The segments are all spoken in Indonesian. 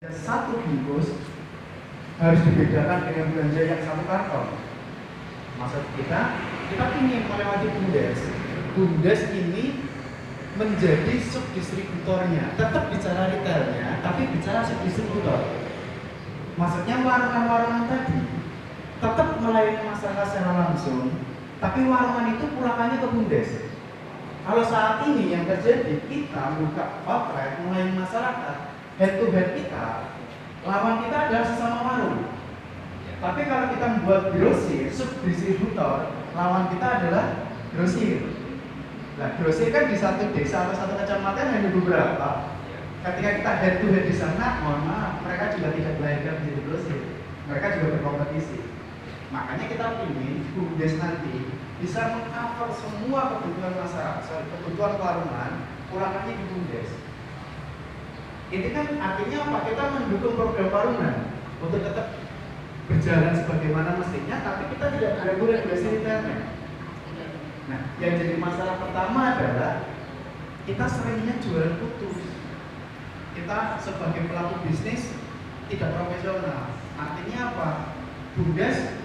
Satu bungkus harus dibedakan dengan belanja yang satu karton. Maksud kita ingin melewati BUMDes. BUMDes ini menjadi subdistributornya, tetap bicara retailnya, tapi bicara subdistributor. Maksudnya warungan-warungan tadi tetap melayani masyarakat secara langsung, tapi warungan itu pulakannya ke BUMDes. Kalau saat ini yang terjadi, kita buka outlet melayani masyarakat, head to head kita, lawan kita adalah sesama warung. Tapi kalau kita membuat grosir, subdistributor, lawan kita adalah grosir. Nah, grosir kan di satu desa atau satu kecamatan hanya beberapa. Ketika kita head to head di sana, mohon maaf, mereka juga tidak belajar menjadi grosir. Mereka juga berkompetisi. Makanya kita ingin BUMDes nanti bisa meng-cover semua kebutuhan masyarakat, kebutuhan warungan, pulangannya di BUMDes. Ini kan artinya apa? Kita mendukung program warungan untuk tetap berjalan sebagaimana mestinya, tapi kita tidak mengganggu regulasi retailnya. Nah, yang jadi masalah pertama adalah kita seringnya jualan putus. Kita sebagai pelaku bisnis tidak profesional. Artinya apa? BUMDes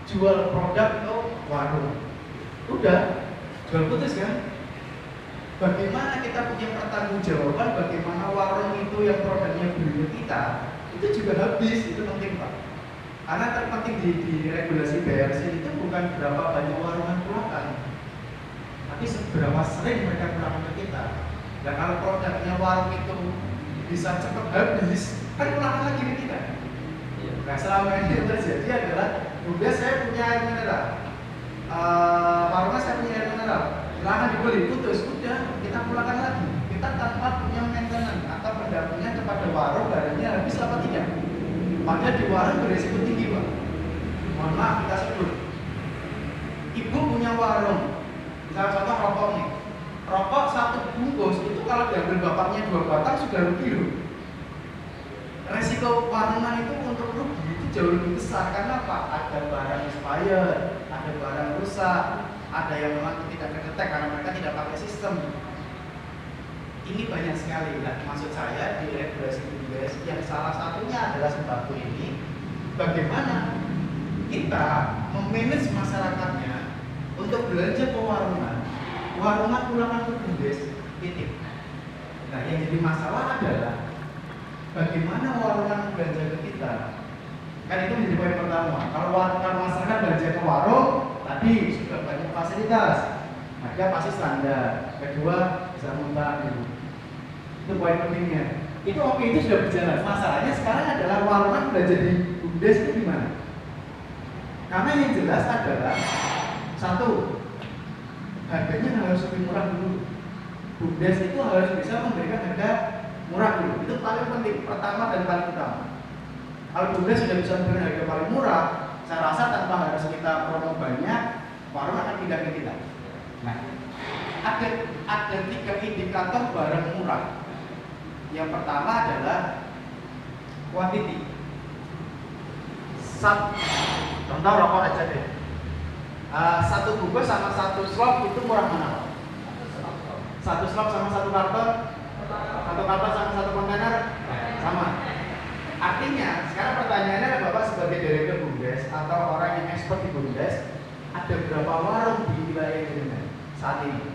jual produk ke warung, udah jual putus kan? Bagaimana kita punya pertanggungjawaban? Bagaimana warung itu yang produknya beli kita itu juga habis, itu penting Pak. Karena terpenting di regulasi BRC itu bukan berapa banyak warungan pulangkan, tapi seberapa sering mereka pulangkan ke kita. Dan kalau produknya warung itu bisa cepat habis, kan pulangkan lagi ke kita. Nah, selama ini yang terjadi adalah udah saya punya air mineral, warungnya saya punya air mineral, silahkan dibeli, putus, udah kita pulangkan lagi. Kita tanpa punya maintenance atau pendampingan kepada warung barangnya habis apa tidak. Padahal di warung berisiko tinggi Pak. Mohon maaf kita sebut, ibu punya warung, misalnya contoh rokok nih, rokok satu bungkus itu kalau diambil bapaknya 2 batang sudah rugi loh. Resiko warungan itu untuk rugi itu jauh lebih besar karena apa? Ada barang expired, ada barang rusak, ada yang memang tidak terdetek karena mereka tidak pakai sistem. Ini banyak sekali. Nah, maksud saya di regulasi BUMDes yang salah satunya adalah sembako ini, bagaimana kita memanage masyarakatnya untuk belanja ke warungan, warungan pulangan ke BUMDes, titik. Nah, yang jadi masalah adalah bagaimana warungan belanja ke kita. Kan itu menjadi poin pertama. Kalau masyarakat belanja ke warung, tadi sudah banyak fasilitas, harga pasti standar. Kedua, bisa muntah gitu. Itu poin pentingnya. Itu oke, itu sudah berjalan. Masalahnya sekarang adalah warungan belanja di BUMDes itu gimana? Karena yang jelas adalah satu, harganya harus lebih murah dulu. BUMDes itu harus bisa memberikan harga murah dulu. Itu paling penting, pertama dan paling utama. Kalau BUMDes sudah bisa memberikan harga paling murah, saya rasa tanpa harus kita promo banyak, warung akan pindah ke kita. Nah, ada 3 indikator barang murah. Yang pertama adalah quantity. Contoh rokok aja deh. Satu bungkus sama satu slop itu murah mana? Satu slop sama satu karton sama satu kontainer sama. Artinya sekarang pertanyaannya adalah Bapak sebagai direktur BUMDes atau orang yang expert di BUMDes, ada berapa warung di wilayah ini saat ini?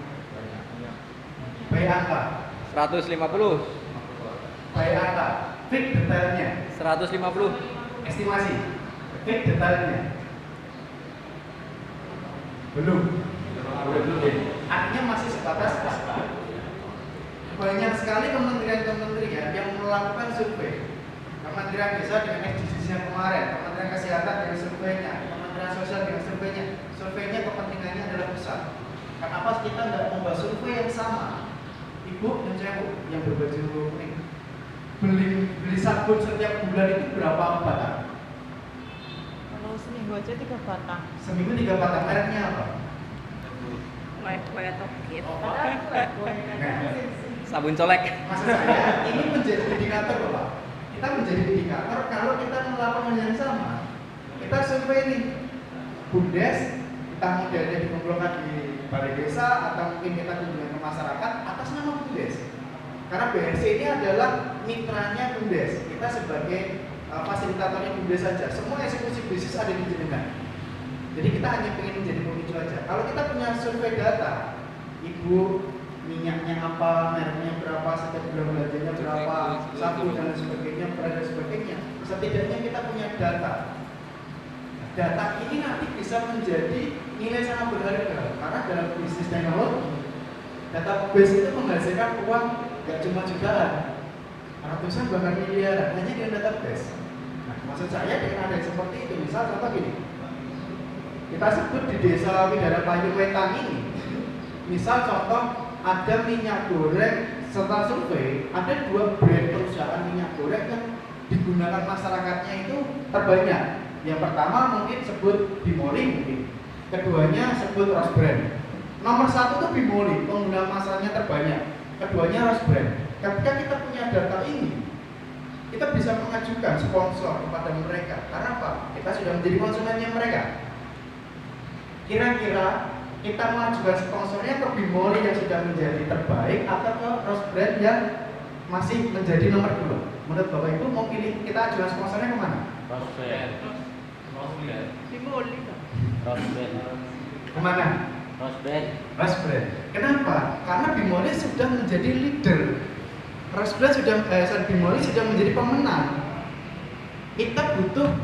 Baik angka 150. baik angka, fix detailnya 150. estimasi, fix detailnya belum. Artinya masih sebatas banyak sekali kementerian-kementerian yang melakukan survei. Kementerian Desa dengan SDGs yang kemarin, Kementerian Kesehatan dengan surveinya, Kementerian Sosial dengan surveinya. Surveinya kepentingannya adalah pusat. Kenapa kita tidak membuat survei yang sama? Ibu dan saya yang berbaju kuning beli sabun setiap bulan itu berapa batang? Kalau seminggu aja 3 batang. Seminggu 3 batang. Mereknya apa? Kue tokit. Sabun colek. Maksud saya ini menjadi indikator Bapak. Kita menjadi indikator kalau kita melakukan hal yang sama. Kita survei nih BUMDes, kita modelnya dikumpulkan di balai desa atau mungkin kita kunjungan ke masyarakat atas nama BUMDes. Karena BRC ini adalah mitranya BUMDes, kita sebagai fasilitatornya BUMDes saja. Semua eksekusi bisnis ada di jenengan. Jadi kita hanya ingin menjadi pemicu aja. Kalau kita punya survei data, ibu minyaknya apa, mereknya berapa, setiap bulan belanjanya berapa, sabu dan sebagainya, beras dan sebagainya. Setidaknya kita punya data. Data ini nanti bisa menjadi nilai sangat berharga karena dalam bisnis teknologi, database itu menghasilkan uang gak cuma jutaan, ratusan bahkan miliaran hanya dengan database. Nah, maksud saya dengan ada seperti itu, misal contoh gini, kita sebut di desa Widara Payu Wetan ini, misal contoh ada minyak goreng setelah survei, ada 2 brand perusahaan minyak goreng yang digunakan masyarakatnya itu terbanyak. Yang pertama mungkin sebut Bimoli mungkin, keduanya sebut Rose Brand. Nomor 1 itu Bimoli, pengguna masanya terbanyak, keduanya Rose Brand. Ketika kita punya data ini, kita bisa mengajukan sponsor kepada mereka. Karena apa? Kita sudah menjadi konsumennya mereka. Kira-kira kita mengajukan sponsornya ke Bimoli yang sudah menjadi terbaik atau ke Rose Brand yang masih menjadi nomor 2? Menurut Bapak Ibu mau pilih kita ajukan sponsornya kemana? Rose Brand. Bimoli kan. Rose Brand. Kemana? Rose Brand. Rose Brand. Kenapa? Karena Bimoli sudah menjadi leader. Rose Brand Bimoli sudah menjadi pemenang. Kita butuh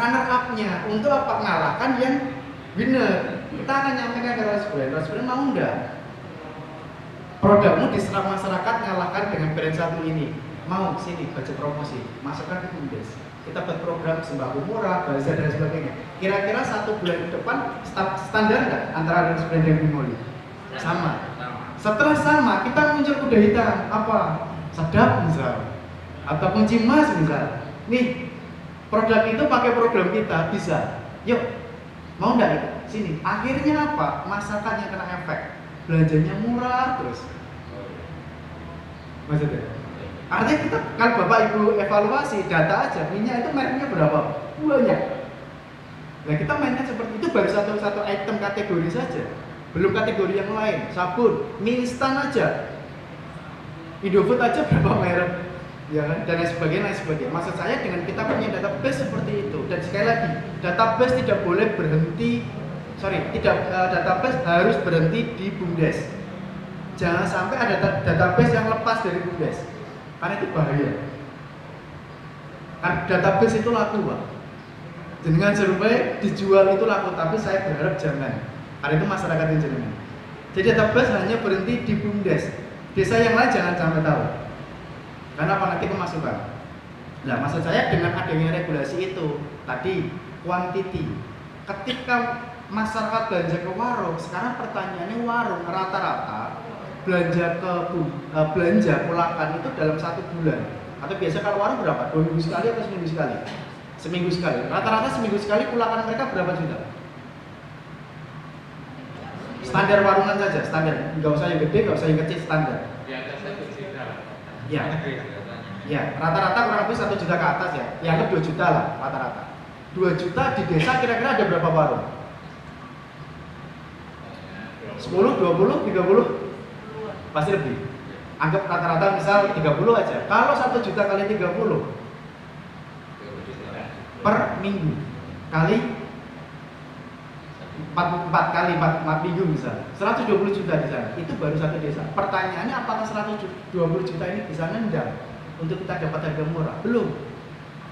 runner up-nya untuk apa? Mengalahkan yang winner. Kita akan nyampaikan ke Rose Brand. Rose Brand mau enggak? Produkmu diserang masyarakat mengalahkan dengan brand satu ini. Mau sini budget promosi, masukkan ke BUMDes. Kita buat program sembako murah, bazar dan sebagainya. Kira-kira 1 bulan ke depan standar nggak antara Rose Brand dan Bimoli? Sama. Setelah sama, kita muncul kuda hitam apa? Sedap misal, atau kunci emas misal. Nih, produk itu pakai program kita bisa. Yuk, mau nggak ikut? Sini. Akhirnya apa? Masyarakatnya kena efek. Belanjanya murah terus. Maksudnya? Artinya kita, kalau Bapak Ibu evaluasi data aja, minyak itu mereknya berapa? Banyak. Nah kita mainnya seperti itu baru satu item kategori saja, belum kategori yang lain. Sabun, mie instan aja, Indofood aja berapa merek, ya kan? Dan lain sebagainya. Maksud saya dengan kita punya database seperti itu, dan sekali lagi database tidak boleh berhenti, database harus berhenti di BUMDes. Jangan sampai ada database yang lepas dari BUMDes. Karena itu bahaya. Karena database itu laku, Pak. Dengan survei dijual itu laku, tapi saya berharap jangan. Karena itu masyarakat yang jenengan. Jadi database hanya berhenti di BUMDes. Desa yang lain jangan sampai tahu. Karena apa nanti kemasukan. Nah, maksud saya dengan adanya regulasi itu tadi quantity. Ketika masyarakat belanja ke warung, sekarang pertanyaannya warung rata-rata belanja pulakan itu dalam 1 bulan, atau biasa kalau warung berapa? 2 minggu sekali atau seminggu sekali? Seminggu sekali. Rata-rata seminggu sekali pulakan mereka berapa juta? Standar warungan saja, standar. Nggak usah yang gede, nggak usah yang kecil, standar. Di atas 1 juta. Ya. Ya, rata-rata kurang lebih 1 juta ke atas ya. Yang 2 juta lah rata-rata. 2 juta di desa kira-kira ada berapa warung? 10, 20, 30? Pasti lebih. Anggap rata-rata misal 30 aja. Kalau 1 juta kali 30 per minggu kali 4 kali 4 minggu misal 120 juta di sana. Itu baru satu desa. Pertanyaannya apakah 120 juta ini bisa nendang untuk kita dapat harga murah? Belum.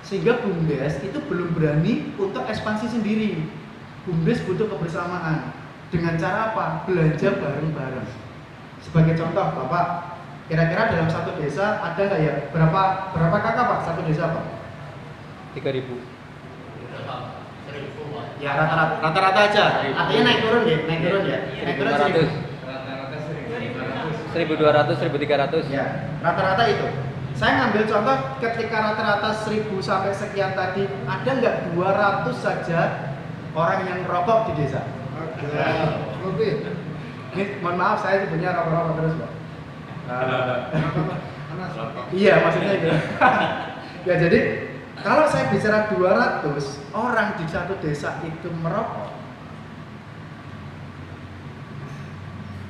Sehingga BUMDes itu belum berani untuk ekspansi sendiri. BUMDes butuh kebersamaan. Dengan cara apa? Belanja bareng-bareng. Sebagai contoh, Bapak, kira-kira dalam satu desa ada nggak ya berapa kakak Pak satu desa Pak? 3.000. Ya rata-rata aja. Artinya naik turun ya. Naik turun 1.500. 1.200, 1.300. Ya, rata-rata itu. Saya ngambil contoh ketika rata-rata 1.000 sampai sekian tadi, ada nggak 200 saja orang yang rokok di desa? Lebih. Ini mohon maaf saya punya rokok-rokok terus Pak. Iya maksudnya itu. Ya jadi kalau saya bicara 200 orang di satu desa itu merokok,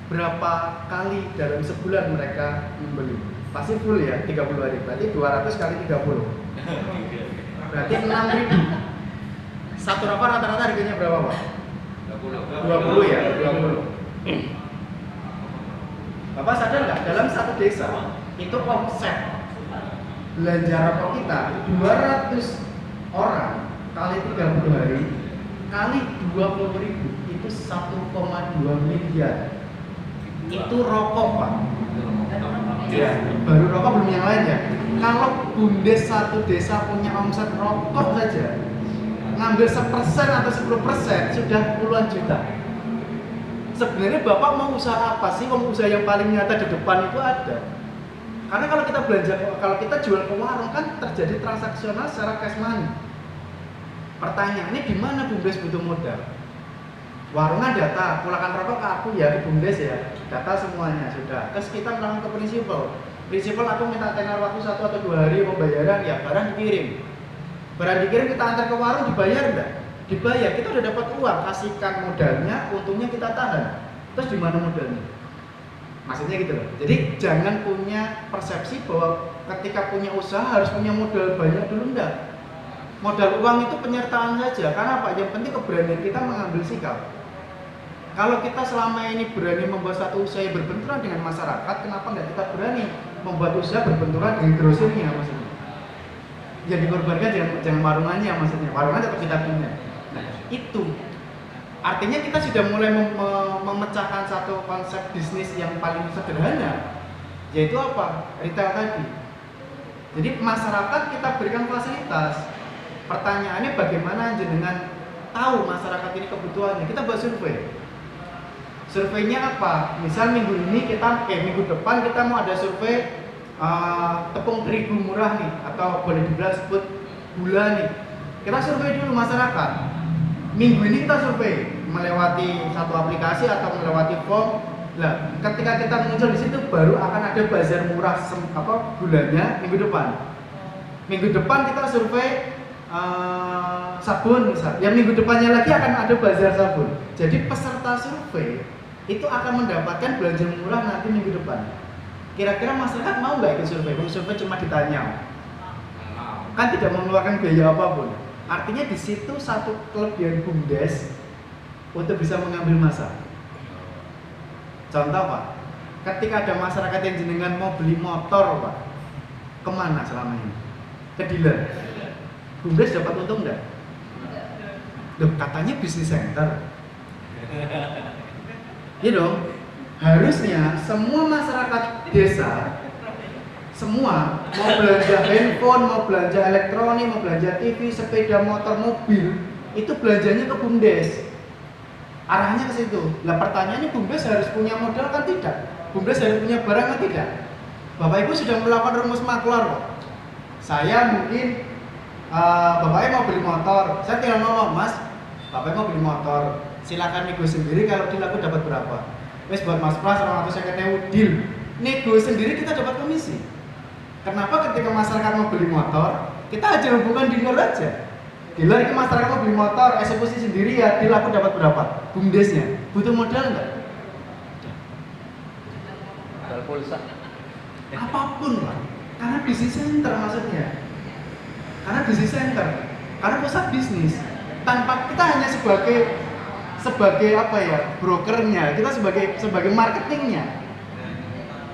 berapa kali dalam sebulan mereka membeli? pasti full ya 30 hari, berarti 200 kali 30 berarti 6.000. Satu rokok rata-rata harganya berapa Pak? 20 ya, 20. Bapak sadar nggak, dalam satu desa itu omset belanja rokok kita 200 orang kali 30 hari kali 20.000 itu 1,2 miliar. Itu rokok Pak. Ya, baru rokok belum yang lain ya. Kalau BUMDes satu desa punya omset rokok saja ngambil 1% atau 10% sudah puluhan juta. Sebenarnya Bapak mau usaha apa sih? Mau usaha yang paling nyata di depan itu ada. Karena kalau kita belanja, kalau kita jual ke warung kan terjadi transaksional secara cash money. Pertanyaannya di mana BUMDes butuh modal? Warungnya data, pulakan rokok ke aku ya, di BUMDes ya, data semuanya sudah. Terus kita melakukan ke prinsipal aku minta tenor waktu 1 atau 2 hari pembayaran, ya barang dikirim. Barang dikirim kita antar ke warung, dibayar enggak? Dibayar, kita udah dapat uang, kasihkan modalnya, untungnya kita tahan. Terus di mana modalnya? Maksudnya gitu loh. Jadi jangan punya persepsi bahwa ketika punya usaha harus punya modal banyak dulu, enggak. Modal uang itu penyertaan saja, karena apa? Yang penting keberanian kita mengambil sikap. Kalau kita selama ini berani membuat satu usaha yang berbenturan dengan masyarakat, kenapa nggak kita berani membuat usaha berbenturan dengan grosirnya maksudnya? Yang dikorbankan jangan warungannya maksudnya, warungan tetap kita punya. Nah, itu artinya kita sudah mulai memecahkan satu konsep bisnis yang paling sederhana, yaitu apa? Retail tadi. Jadi masyarakat kita berikan fasilitas. Pertanyaannya bagaimana jenengan tahu masyarakat ini kebutuhannya? Kita buat survei. Surveinya apa? Misal minggu depan kita mau ada survei tepung terigu murah nih, atau boleh dibilang sebut gula nih. Kita survei dulu masyarakat. Minggu ini kita survei melewati satu aplikasi atau melewati form. Nah, ketika kita muncul di situ baru akan ada bazar murah gulanya minggu depan. Minggu depan kita survei sabun misal. Ya minggu depannya lagi akan ada bazar sabun. Jadi peserta survei itu akan mendapatkan belanja murah nanti minggu depan. Kira-kira masyarakat mau nggak ikut survei? Survei cuma ditanya, kan tidak mengeluarkan biaya apapun. Artinya di situ satu kelebihan BUMDes untuk bisa mengambil massa. Contoh Pak, ketika ada masyarakat yang jenengan mau beli motor Pak, kemana selama ini? Ke dealer. BUMDes dapat untung nggak? Katanya bisnis center. Iya dong. Harusnya semua masyarakat desa, semua mau belanja handphone, mau belanja elektronik, mau belanja TV, sepeda motor, mobil, itu belanjanya ke BUMDes. Arahnya ke situ. Nah pertanyaannya, BUMDes harus punya modal kan tidak? BUMDes harus punya barang kan tidak? Bapak Ibu sudah melakukan rumus maklar kok. Saya mungkin bapaknya mau beli motor, saya tinggal ngomong, Mas, bapaknya mau beli motor, silakan nego sendiri, kalau deal aku dapat berapa. Wes buat Mas Pras, orang atau saya ketemu deal, nego sendiri kita dapat komisi. Kenapa ketika masyarakat mau beli motor, kita aja hubungan dealer aja. Dealer itu masyarakat mau beli motor, eksekusi sendiri ya, deal aku dapat berapa. BUMDesnya, butuh modal nggak? Modal pulsa. Apapun lah, karena bisnis center maksudnya. Karena bisnis center, karena pusat bisnis. Tanpa kita hanya sebagai apa ya, brokernya, kita sebagai marketingnya.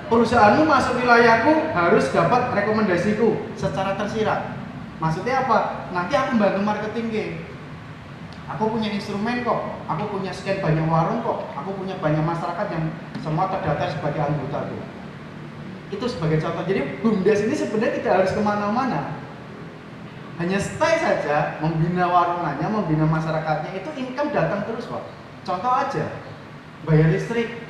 Perusahaanmu masuk wilayahku harus dapat rekomendasiku secara tersirat. Maksudnya apa? Nanti aku bantu marketing. Aku punya instrumen kok, aku punya sekian banyak warung kok, aku punya banyak masyarakat yang semua terdaftar sebagai anggota tuh. Itu sebagai contoh. Jadi BUMDes ini sebenarnya tidak harus kemana-mana. Hanya stay saja, membina warungannya, membina masyarakatnya, itu income datang terus kok. Contoh aja, bayar listrik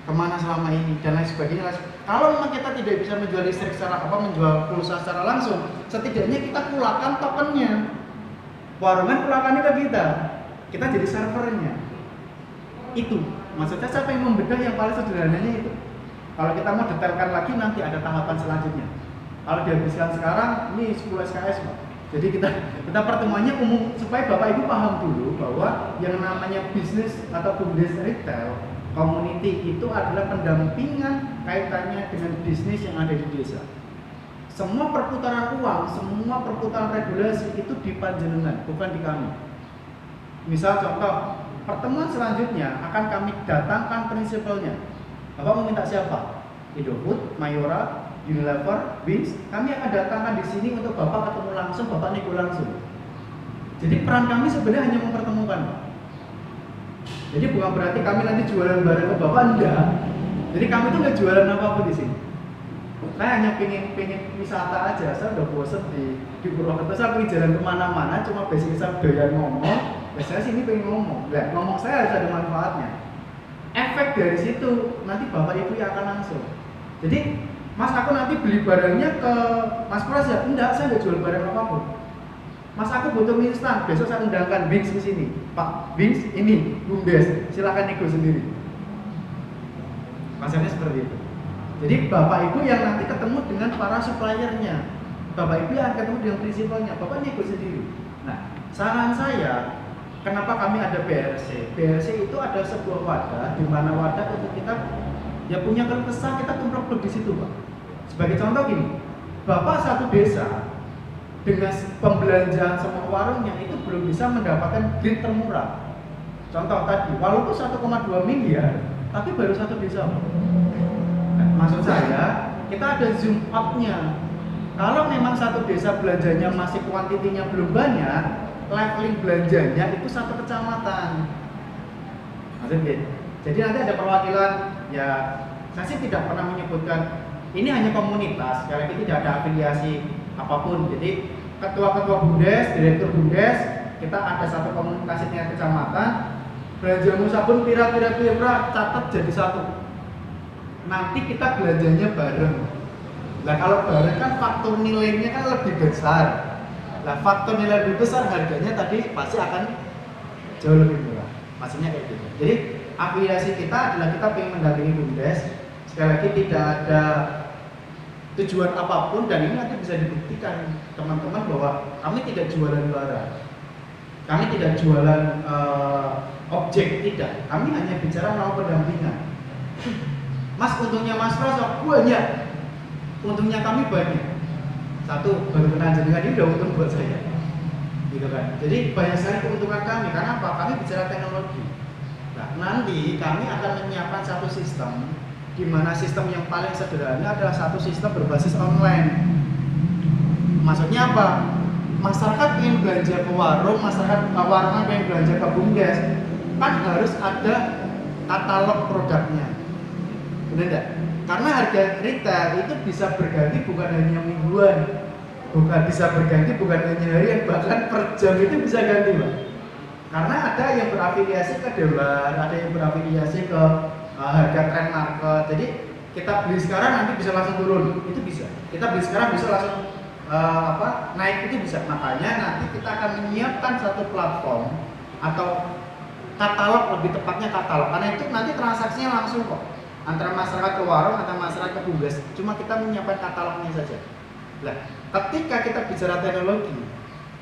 kemana selama ini dan lain sebagainya. Kalau memang kita tidak bisa menjual listrik menjual pulsa secara langsung, setidaknya kita pulakan tokennya. Warungan pulakannya ke kita jadi servernya. Itu maksudnya siapa yang membedah yang paling sederhananya itu. Kalau kita mau detailkan lagi nanti ada tahapan selanjutnya. Kalau dihabiskan sekarang, ini 10 SKS Pak. Jadi kita pertemuannya umum supaya Bapak Ibu paham dulu bahwa yang namanya bisnis atau BUMDes retail Community itu adalah pendampingan kaitannya dengan bisnis yang ada di desa. Semua perputaran uang, semua perputaran regulasi itu di panjenengan, bukan di kami. Misal contoh, pertemuan selanjutnya akan kami datangkan prinsipalnya. Bapak mau minta siapa? Indofood, Mayora, Unilever, Wings. Kami akan datangkan di sini untuk Bapak ketemu langsung, Bapak nego langsung. Jadi peran kami sebenarnya hanya mempertemukan, Pak. Jadi bukan berarti kami nanti jualan barang ke Bapak, enggak. Jadi kami tuh nggak jualan apa-apa di sini. Saya hanya pengen wisata aja. Saya udah bosen di Purwokerto. Saya pengen jalan kemana-mana, cuma basic saya doyan ngomong. Saya sini pengen ngomong. Nah, ngomong saya harus ada manfaatnya. Efek dari situ nanti Bapak Ibu yang akan langsung. Jadi, Mas aku nanti beli barangnya ke Mas Pras ya? Enggak, saya nggak jual barang apapun. Mas aku butuh mie instan, besok saya undangkan Wings ke sini. Pak, Wings ini BUMDes, silakan nego sendiri. Masalahnya seperti itu. Jadi Bapak Ibu yang nanti ketemu dengan para suppliernya, Bapak Ibu yang ketemu dengan prinsipalnya, Bapak nego sendiri. Nah, saran saya, kenapa kami ada BRC? BRC itu ada sebuah wadah, di mana wadah untuk kita ya punya keluh kesah, kita kumpul di situ, Pak. Sebagai contoh gini, Bapak satu desa dengan pembelanjaan semua warungnya itu belum bisa mendapatkan grade termurah. Contoh tadi, walaupun 1,2 miliar, tapi baru satu desa. Nah, maksud saya, kita ada zoom out-nya. Kalau memang satu desa belanjanya masih kuantitinya belum banyak, leveling belanjanya itu satu kecamatan. Maksudnya, jadi nanti ada perwakilan, ya saya sih tidak pernah menyebutkan ini hanya komunitas, sekali lagi tidak ada afiliasi apapun. Jadi ketua-ketua BUMDes, direktur BUMDes, kita ada satu komunikasi tingkat kecamatan. Belanjamu sabun pira-pira catat jadi satu. Nanti kita belanjanya bareng. Nah kalau bareng kan faktor nilainya kan lebih besar. Nah faktor nilai lebih besar harganya tadi pasti akan jauh lebih murah. Maksudnya kayak gitu. Jadi afiliasi kita adalah kita ingin mendampingi BUMDes. Sekali lagi tidak ada tujuan apapun, dan ini nanti bisa dibuktikan teman-teman bahwa kami tidak jualan barang, kami tidak jualan objek, tidak. Kami hanya bicara mau pendampingan. Mas, untungnya Mas Pras banyak, untungnya kami banyak. Satu, baru kenal jenengan ini udah untung buat saya, gitu kan. Jadi banyak sekali keuntungan kami. Karena apa? Kami bicara teknologi. Nah, nanti kami akan menyiapkan satu sistem, di mana sistem yang paling sederhana adalah satu sistem berbasis online. Maksudnya apa? Masyarakat ingin belanja ke warung, masyarakat warung ingin belanja ke BUMDes, kan harus ada katalog produknya, benar tidak? Karena harga retail itu bisa berganti bukan hanya mingguan, bukan bisa berganti bukan hanya harian, bahkan per jam itu bisa ganti, Pak. Karena ada yang berafiliasi ke dolar, ada yang berafiliasi ke harga trend market. Jadi kita beli sekarang nanti bisa langsung turun, itu bisa. Kita beli sekarang bisa langsung naik, itu bisa. Makanya nanti kita akan menyiapkan satu platform atau katalog, lebih tepatnya katalog. Karena itu nanti transaksinya langsung kok, antara masyarakat ke warung atau masyarakat ke BUMDes. Cuma kita menyiapkan katalognya saja. Nah, ketika kita bicara teknologi,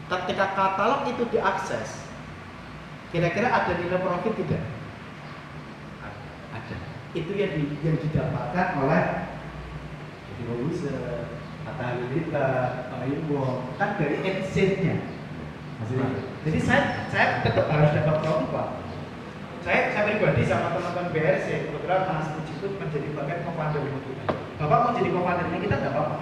ketika katalog itu diakses, kira-kira ada nilai profit tidak? Ada. Itu yang didapatkan oleh user, kata Lilita, Ibu, kan dari exchange-nya. Jadi saya tetap harus dapat profit, Pak. Saya pribadi sama teman-teman BRC, kebetulan Mas Puji itu menjadi bagian co-founder kita. Bapak mau jadi co-foundernya kita nggak apa-apa.